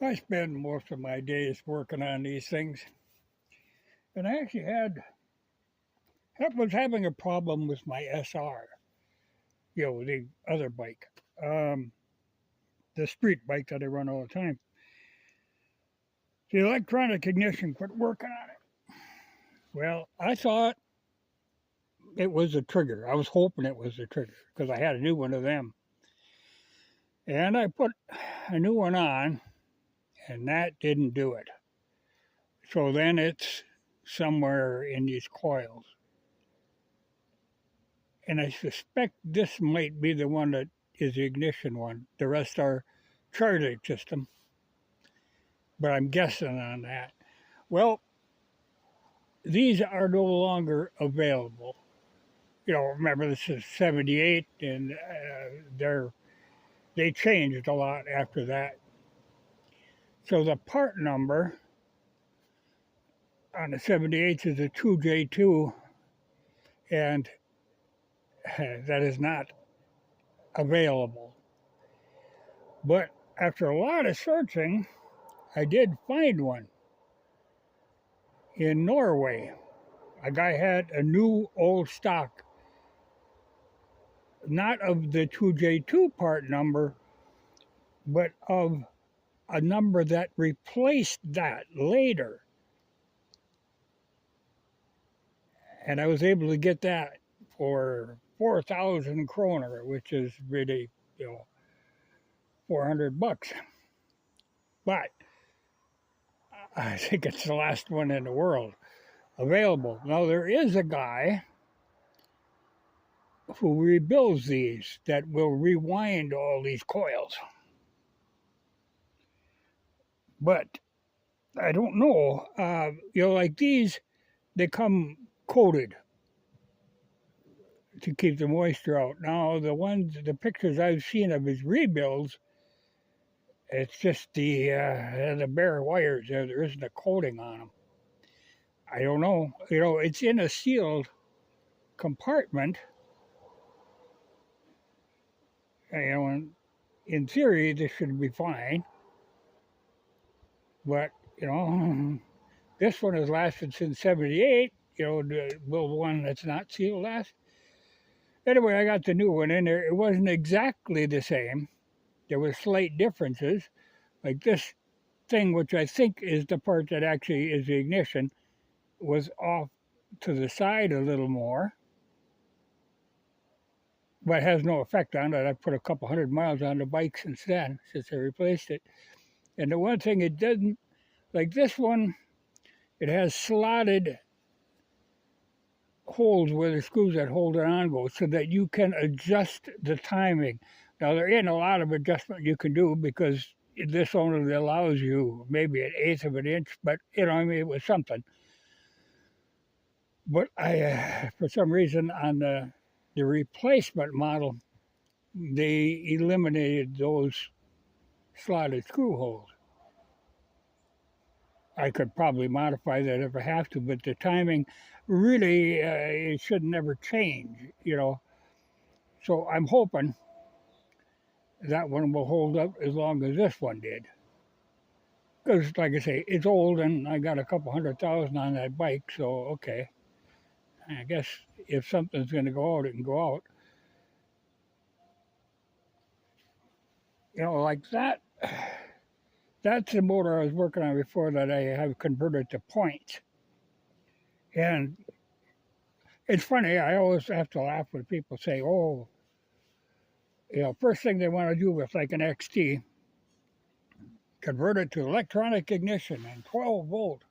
I spend most of my days working on these things, and I actually was having a problem with my SR, the other bike, um, the street bike that I run all the time. The electronic ignition quit working on it. Well, I thought it was the trigger. I was hoping it was the trigger because I had a new one of them, and I put a new one on, and that didn't do it. So then it's somewhere in these coils. And I suspect this might be the one that is the ignition one. The rest are charging system, but I'm guessing on that. Well, these are no longer available. Remember this is '78, and they changed a lot after that. So the part number on the '78 is a 2J2, and that is not available. But after a lot of searching, I did find one in Norway. A guy had a new old stock, not of the 2J2 part number, but of a number that replaced that later. And I was able to get that for 4,000 kroner, which is really, 400 bucks. But I think it's the last one in the world available. Now, there is a guy who rebuilds these that will rewind all these coils. But I don't know. Like these, they come coated to keep the moisture out. Now, the pictures I've seen of his rebuilds, it's just the bare wires there. There isn't a coating on them. I don't know. It's in a sealed compartment. And, in theory, this should be fine. But, this one has lasted since '78. Will the one that's not sealed last? Anyway, I got the new one in there. It wasn't exactly the same. There were slight differences. Like this thing, which I think is the part that actually is the ignition, was off to the side a little more. But has no effect on it. I put a couple 100 miles on the bike since then, since I replaced it. And the one thing it doesn't, like this one, it has slotted holes where the screws that hold it on go so that you can adjust the timing. Now, there ain't a lot of adjustment you can do because this only allows you maybe an eighth of an inch, but, it was something. But I, for some reason, on the replacement model, they eliminated those slotted screw holes. I could probably modify that if I have to, but the timing really, it should never change, So I'm hoping that one will hold up as long as this one did. Because, like I say, it's old and I got a couple 100,000 on that bike, so okay. I guess if something's going to go out, it can go out. Like that. That's the motor I was working on before that I have converted to points. And it's funny, I always have to laugh when people say, oh, first thing they want to do with like an XT, convert it to electronic ignition and 12 volt.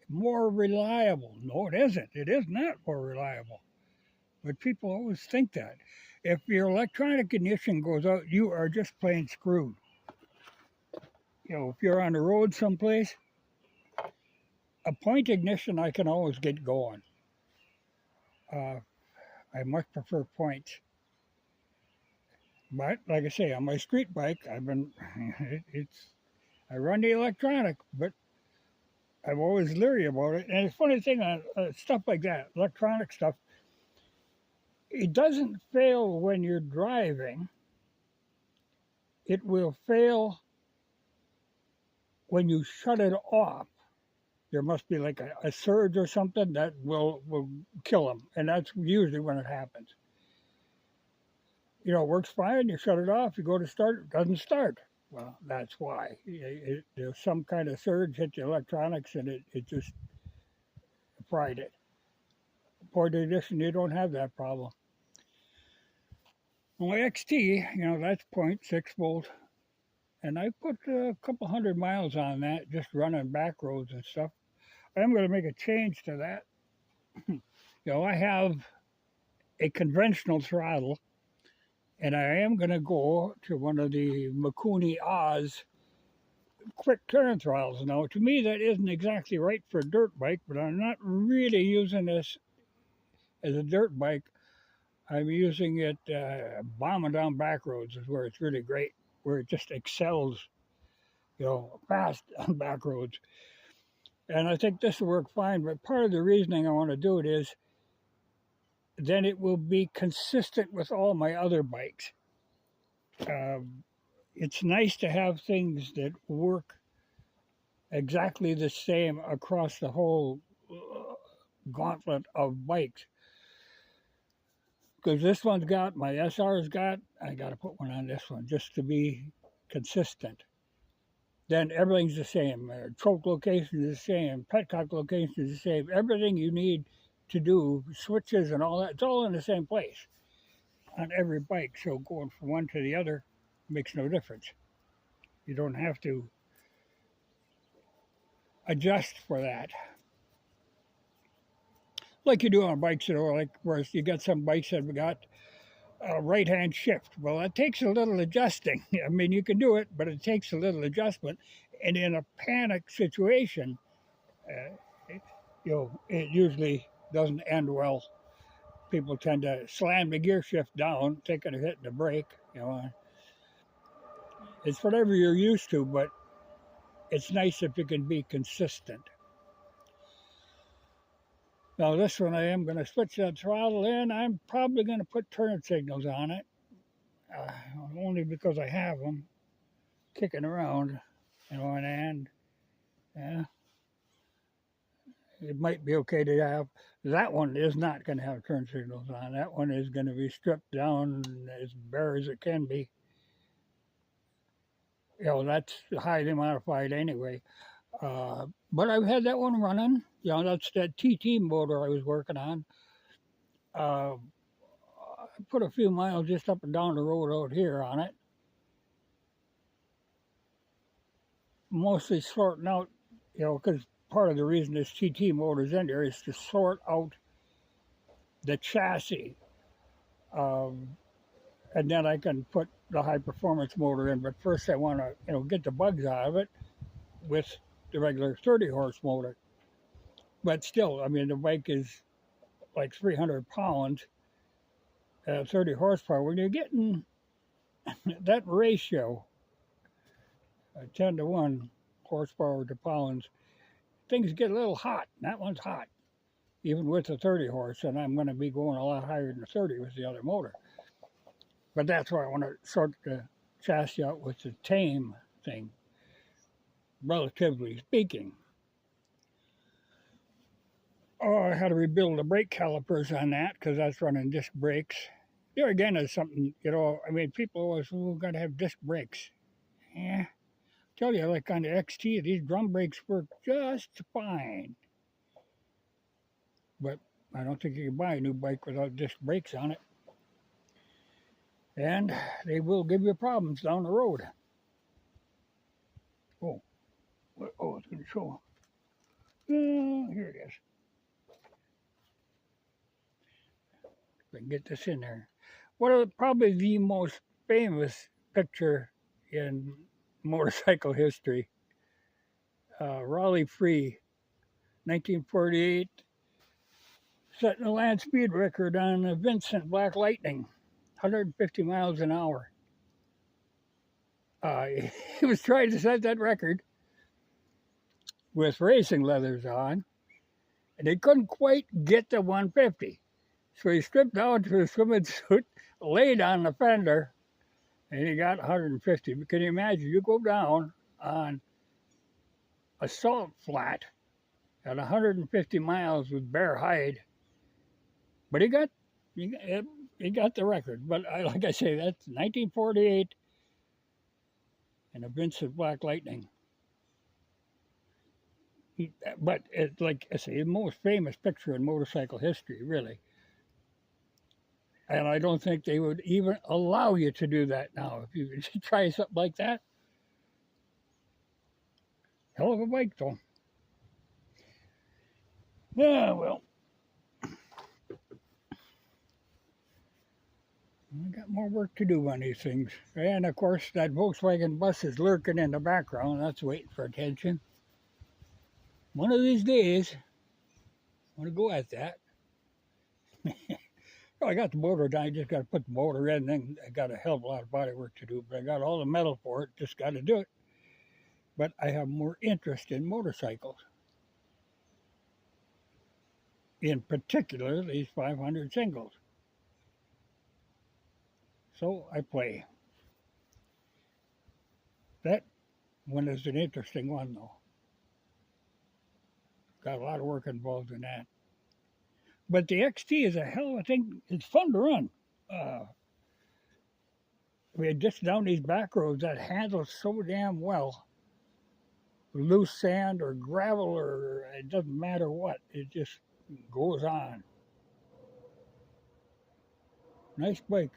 More reliable. No, it isn't. It is not more reliable. But people always think that. If your electronic ignition goes out, you are just plain screwed. If you're on the road someplace, a point ignition I can always get going. I much prefer points. But like I say, on my street bike, I run the electronic, but I'm always leery about it. And the funny thing on stuff like that, electronic stuff, it doesn't fail when you're driving. It will fail when you shut it off, there must be like a surge or something that will kill them, and that's usually when it happens. You know, it works fine. You shut it off. You go to start, it doesn't start. Well, that's why. There's some kind of surge hit the electronics, and it just fried it. Ford Edition, you don't have that problem. My XT, you know, that's 0.6 volt, and I put a couple hundred miles on that, just running back roads and stuff. I'm going to make a change to that. You know, I have a conventional throttle, and I am going to go to one of the Mikuni Oz quick turn throttles. Now, to me, that isn't exactly right for a dirt bike, but I'm not really using this as a dirt bike. I'm using it bombing down back roads is where it's really great, where it just excels, you know, fast on back roads. And I think this will work fine, but part of the reasoning I want to do it is then it will be consistent with all my other bikes. It's nice to have things that work exactly the same across the whole gauntlet of bikes. Because this one's got, my SR's got, I got to put one on this one just to be consistent. Then everything's the same. Choke location is the same. Petcock location is the same. Everything you need to do, switches and all that, it's all in the same place on every bike. So going from one to the other makes no difference. You don't have to adjust for that. Like you do on bikes, you know, like where you got some bikes that have got a right-hand shift. Well, it takes a little adjusting. I mean, you can do it, but it takes a little adjustment. And in a panic situation, it usually doesn't end well. People tend to slam the gear shift down, taking a hit in the brake. You know, it's whatever you're used to, but it's nice if you can be consistent. Now this one I am going to switch that throttle in. I'm probably going to put turn signals on it, only because I have them kicking around, you know, and it might be okay to have. That one is not going to have turn signals on. That one is going to be stripped down as bare as it can be. You know, that's highly modified anyway. But I've had that one running. You know, that's that TT motor I was working on. I put a few miles just up and down the road out here on it. Mostly sorting out, you know, because part of the reason this TT motor's in there is to sort out the chassis. And then I can put the high performance motor in. But first I want to, you know, get the bugs out of it with the regular 30 horse motor. But still, I mean, the bike is like 300 pounds, 30 horsepower. When you're getting that ratio, 10 to 1 horsepower to pounds, things get a little hot. That one's hot, even with the 30 horse, and I'm going to be going a lot higher than 30 with the other motor. But that's why I want to sort the chassis out with the tame thing, relatively speaking. Oh, I had to rebuild the brake calipers on that because that's running disc brakes. There again is something, you know, I mean, people always, got to have disc brakes. Yeah, tell you, like on the XT, these drum brakes work just fine. But I don't think you can buy a new bike without disc brakes on it. And they will give you problems down the road. Oh, it's going to show. Here it is. If I can get this in there. Probably the most famous picture in motorcycle history. Raleigh Free, 1948, setting a land speed record on a Vincent Black Lightning, 150 miles an hour. He was trying to set that record with racing leathers on, and they couldn't quite get to 150. So he stripped down to his swimming suit, laid on the fender, and he got 150. But can you imagine? You go down on assault flat at 150 miles with bare hide, but he got the record. But like I say, that's 1948 and a Vincent Black Lightning. But it's like I say, the most famous picture in motorcycle history, really. And I don't think they would even allow you to do that now. If you try something like that, hell of a bike, though. Yeah, well, I got more work to do on these things. And of course, that Volkswagen bus is lurking in the background. That's waiting for attention. One of these days, I want to go at that. Well, I got the motor down. I just got to put the motor in. Then I got a hell of a lot of body work to do. But I got all the metal for it. Just got to do it. But I have more interest in motorcycles. In particular, these 500 singles. So I play. That one is an interesting one, though. Got a lot of work involved in that. But the XT is a hell of a thing. It's fun to run. We had just down these back roads that handles so damn well. Loose sand or gravel or it doesn't matter what. It just goes on. Nice bike.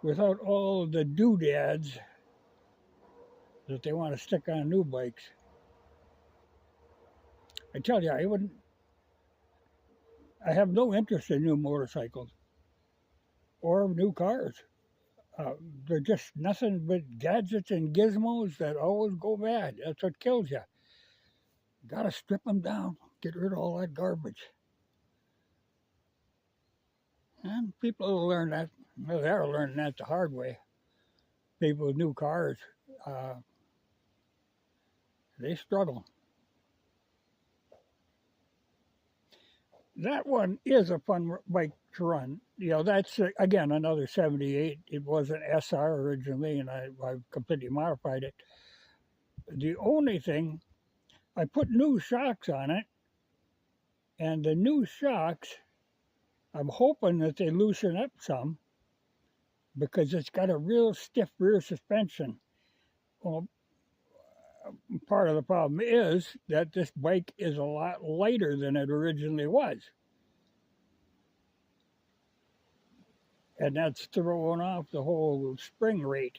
Without all the doodads that they want to stick on new bikes. I tell you, I have no interest in new motorcycles or new cars. They're just nothing but gadgets and gizmos that always go bad. That's what kills you. Got to strip them down, get rid of all that garbage. And people will learn that. Well, they're learning that the hard way. People with new cars, they struggle. That one is a fun bike to run. You know, that's, again, another 78. It was an SR originally, and I've completely modified it. The only thing, I put new shocks on it, and the new shocks, I'm hoping that they loosen up some, because it's got a real stiff rear suspension. Well, part of the problem is that this bike is a lot lighter than it originally was. And that's throwing off the whole spring rate.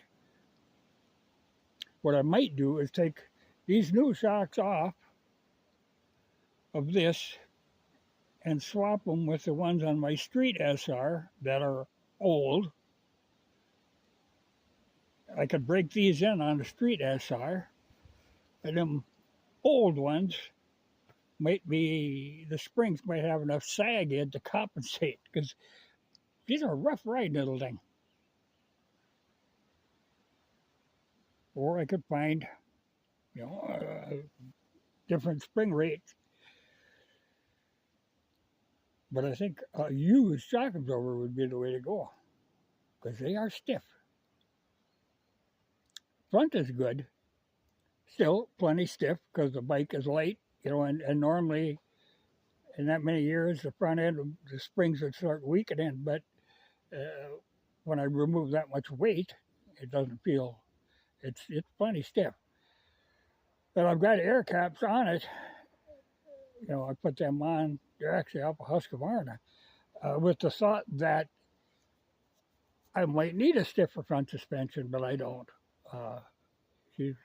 What I might do is take these new shocks off of this and swap them with the ones on my street SR that are old. I could break these in on the street SR. And them old ones might be, the springs might have enough sag in to compensate, because these are rough riding little thing. Or I could find, you know, different spring rates. But I think a used shock absorber would be the way to go, because they are stiff. Front is good. Still plenty stiff because the bike is light, you know, and normally in that many years the front end of the springs would start weakening, but when I remove that much weight, it doesn't feel, it's plenty stiff. But I've got air caps on it, you know, I put them on, they're actually off of Husqvarna, with the thought that I might need a stiffer front suspension, but I don't. She's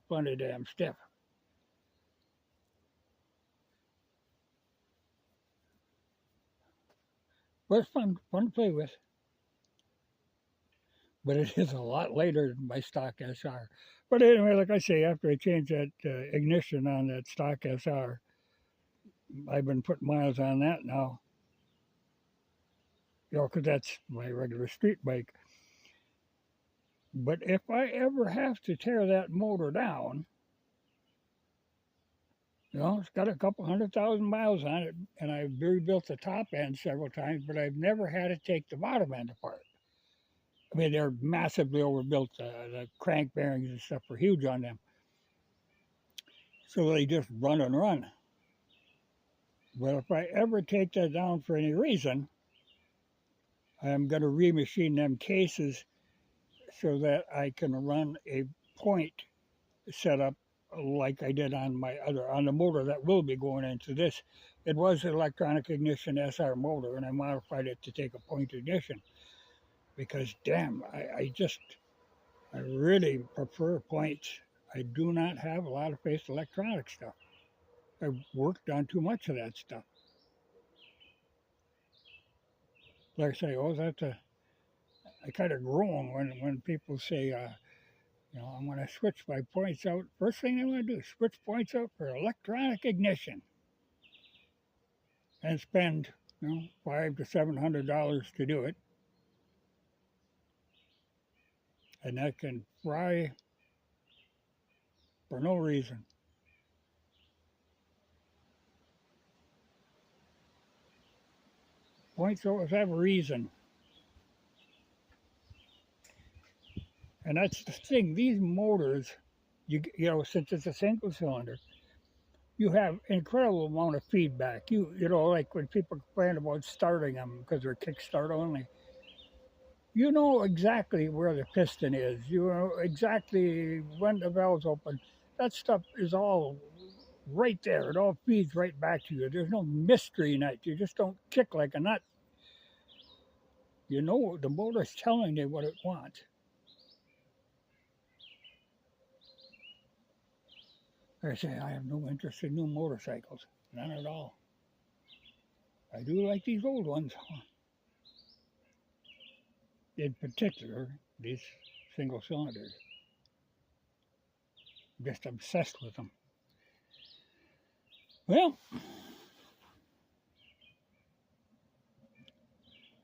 plenty damn stiff. But it's fun to play with. But it is a lot later than my stock SR. But anyway, like I say, after I changed that ignition on that stock SR, I've been putting miles on that now. You know, because that's my regular street bike. But if I ever have to tear that motor down, you know, it's got a couple 100,000 miles on it, and I've rebuilt the top end several times, but I've never had to take the bottom end apart. I mean, they're massively overbuilt. The crank bearings and stuff are huge on them. So they just run and run. But if I ever take that down for any reason, I'm going to remachine them cases so that I can run a point setup like I did on my other, on the motor that will be going into this. It was an electronic ignition SR motor, and I modified it to take a point ignition because damn, I really prefer points. I do not have a lot of faith electronic stuff. I've worked on too much of that stuff. Like I say, I kind of groan when people say, I'm going to switch my points out. First thing they want to do is switch points out for electronic ignition and spend, $500 to $700 to do it. And that can fry for no reason. Points always have a reason. And that's the thing. These motors, since it's a single cylinder, you have incredible amount of feedback. Like when people complain about starting them because they're kickstart only, you know exactly where the piston is. You know exactly when the valve's open. That stuff is all right there. It all feeds right back to you. There's no mystery in it. You just don't kick like a nut. You know the motor's telling you what it wants. I say I have no interest in new motorcycles. None at all. I do like these old ones. In particular, these single cylinders. I'm just obsessed with them. Well,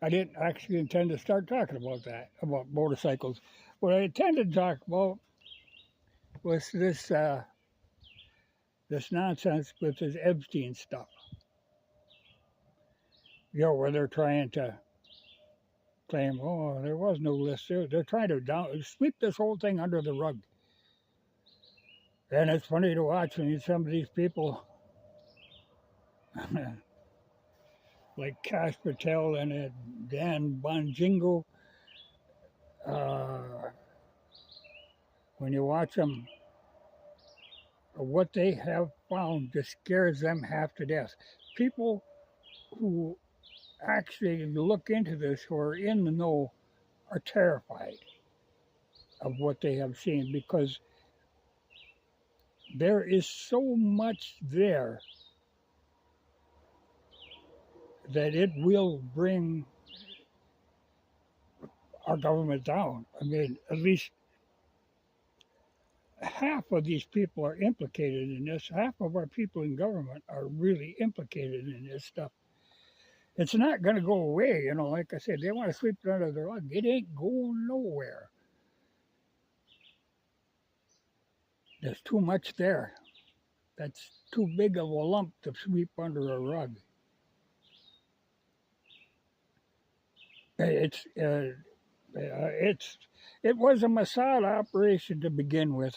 I didn't actually intend to start talking about that, about motorcycles. What I intended to talk about was this nonsense with this Epstein stuff. Where they're trying to claim, oh, there was no list. They're trying to sweep this whole thing under the rug. And it's funny to watch when some of these people, like Kash Patel and Dan Bonjingo, when you watch them, what they have found just scares them half to death. People who actually look into this, who are in the know, are terrified of what they have seen because there is so much there that it will bring our government down. I mean, at least half of these people are implicated in this. Half of our people in government are really implicated in this stuff. It's not going to go away, like I said, they want to sweep it under the rug. It ain't going nowhere. There's too much there. That's too big of a lump to sweep under a rug. It was a Mossad operation to begin with.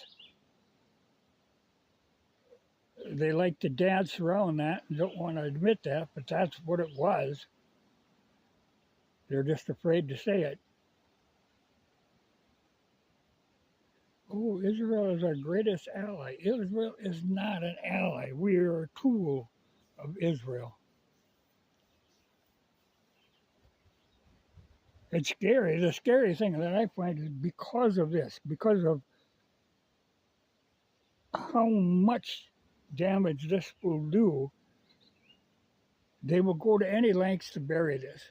They like to dance around that and don't want to admit that, but that's what it was. They're just afraid to say it. Oh, Israel is our greatest ally. Israel is not an ally. We are a tool of Israel. It's scary. The scary thing that I find is because of this, because of how much damage this will do, they will go to any lengths to bury this.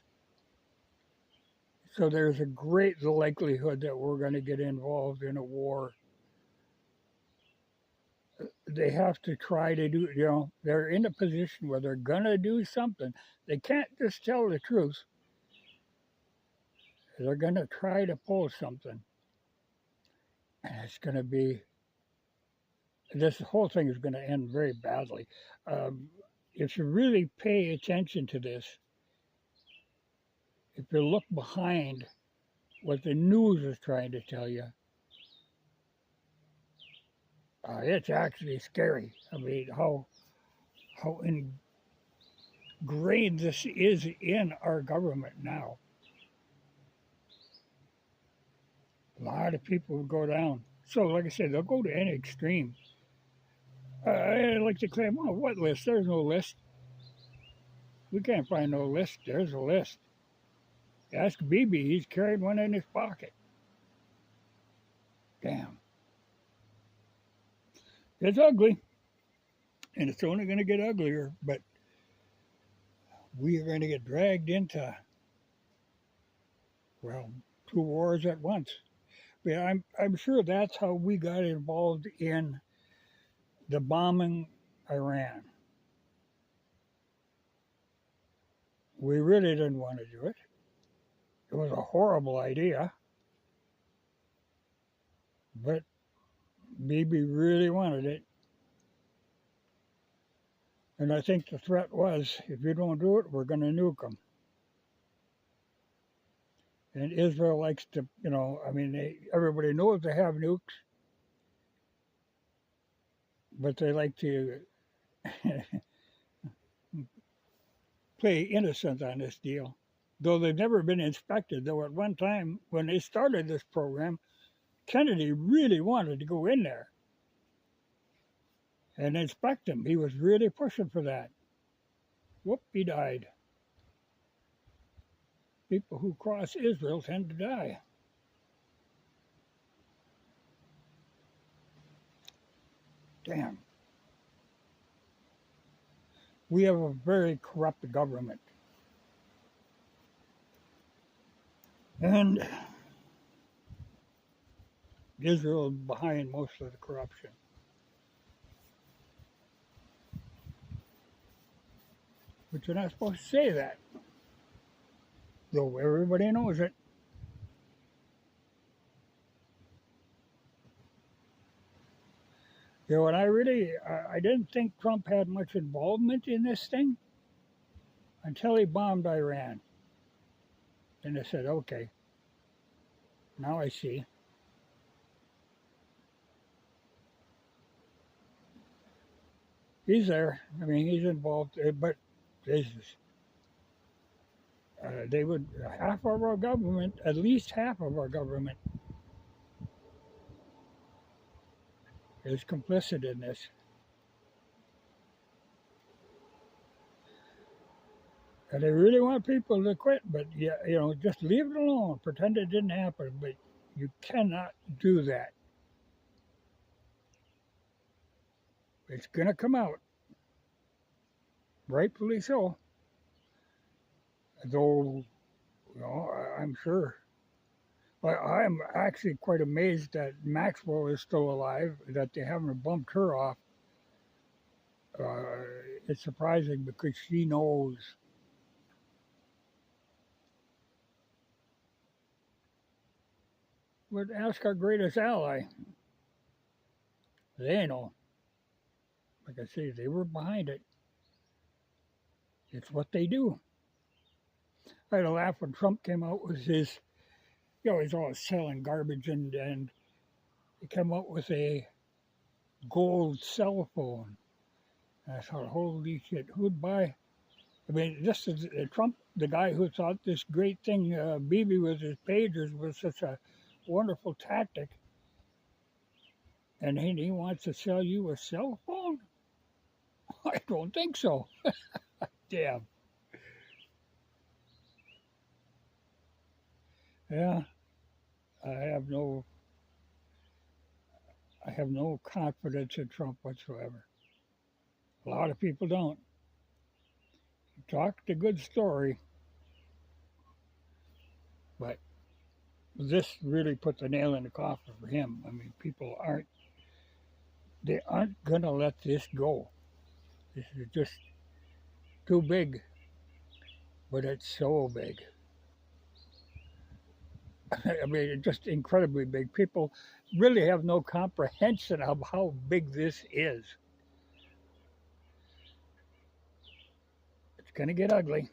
So there's a great likelihood that we're going to get involved in a war. They have to try to do, they're in a position where they're going to do something. They can't just tell the truth. They're going to try to pull something. And it's going to be, this whole thing is going to end very badly. If you really pay attention to this, if you look behind what the news is trying to tell you, It's actually scary. I mean, how ingrained this is in our government now. A lot of people would go down. So, like I said, they'll go to any extreme. I like to claim, oh, what list? There's no list. We can't find no list. There's a list. Ask BB. He's carried one in his pocket. Damn. It's ugly. And it's only going to get uglier. But we are going to get dragged into, well, 2 wars at once. But I'm sure that's how we got involved in the bombing Iran. We really didn't want to do it. It was a horrible idea. But Bibi really wanted it. And I think the threat was, if you don't do it, we're going to nuke them. And Israel likes to, I mean, everybody knows they have nukes. But they like to play innocent on this deal. Though they've never been inspected. Though at one time, when they started this program, Kennedy really wanted to go in there and inspect them. He was really pushing for that. Whoop, he died. People who cross Israel tend to die. Damn. We have a very corrupt government. And Israel is behind most of the corruption. But you're not supposed to say that. Though everybody knows it. And I didn't think Trump had much involvement in this thing until he bombed Iran. And I said, okay, now I see. He's there. I mean, he's involved, but Jesus. They would, half of our government, at least half of our government, is complicit in this. And they really want people to quit, but yeah, just leave it alone. Pretend it didn't happen, but you cannot do that. It's going to come out. Rightfully so. Though, I'm sure. But I'm actually quite amazed that Maxwell is still alive, that they haven't bumped her off. It's surprising because she knows. But ask our greatest ally. They know. Like I say, they were behind it. It's what they do. I had a laugh when Trump came out with his, he's always selling garbage, and he came out with a gold cell phone. And I thought, holy shit, who'd buy? I mean, this is Trump, the guy who thought this great thing, BB with his pagers, was such a wonderful tactic. And he wants to sell you a cell phone? I don't think so. Damn. Yeah, I have no confidence in Trump whatsoever. A lot of people don't. He talked a good story, but this really put the nail in the coffin for him. I mean, people aren't going to let this go. This is just too big, but it's so big. I mean, it's just incredibly big. People really have no comprehension of how big this is. It's going to get ugly.